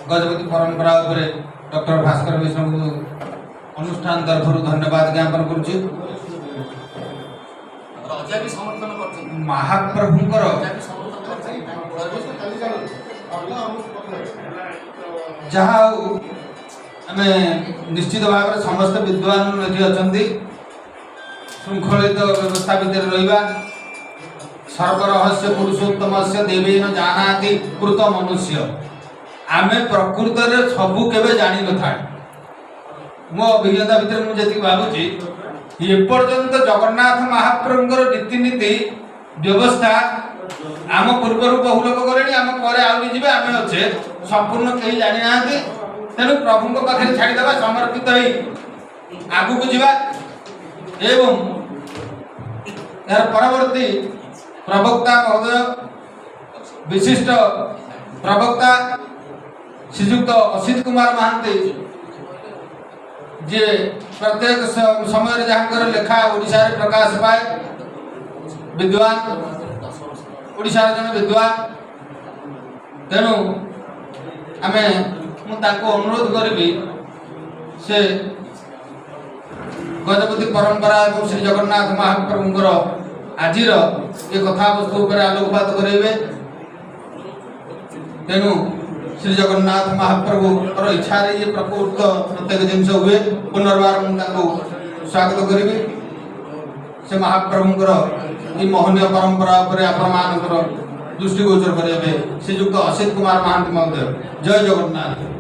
गजपति परंपरा उपरे डॉक्टर भास्कर मिश्र को अनुष्ठान तरफ धन्यवाद ज्ञापन करुच्ची। महाप्रभुंकर जहाँ आम निश्चित भाव में समस्त विद्वान ये अच्छा श्रृंखलित व्यवस्था भितर रहा सर्वरहस्य पुरुषोत्तम से देवेन जानाति कृत मनुष्य आमे प्रकृत सबू केवे जानी न था मो अभिज्ञता भितर मुझे भावुची एपर्यंत जगन्नाथ महाप्रभुंकर रीतिनीति व्यवस्था आम पूर्वर बहु लोक कले आम पर आगे आम अच्छे संपूर्ण कहीं जानी ना तेणु प्रभु पाखे छाड़ीदे समर्पित आगू को जीवा एवं यार परवर्ती प्रवक्ता महोदय विशिष्ट प्रवक्ता श्रीजुक्त असित कुमार महांती जे प्रत्येक समय जहाँ लेखा ओडिशा रे प्रकाश पाए विद्वान ओडिशा जन विद्वान तेणु आम अनुरोध करी से गजपति परंपरा और श्री जगन्नाथ महाप्रभुंकर आज ये कथा वस्तु पर आलोकपात करेंगे। तेणु श्री जगन्नाथ महाप्रभु और इच्छा ये प्रकृत प्रत्येक जिनस हुए पुनर्बार मुझे स्वागत करी से महाप्रभुंकर ये मोहनीय परंपरा पर आपण मान दृष्टिगोचर करेंगे श्रीजुक्त असित कुमार महांती महोदय। जय जगन्नाथ।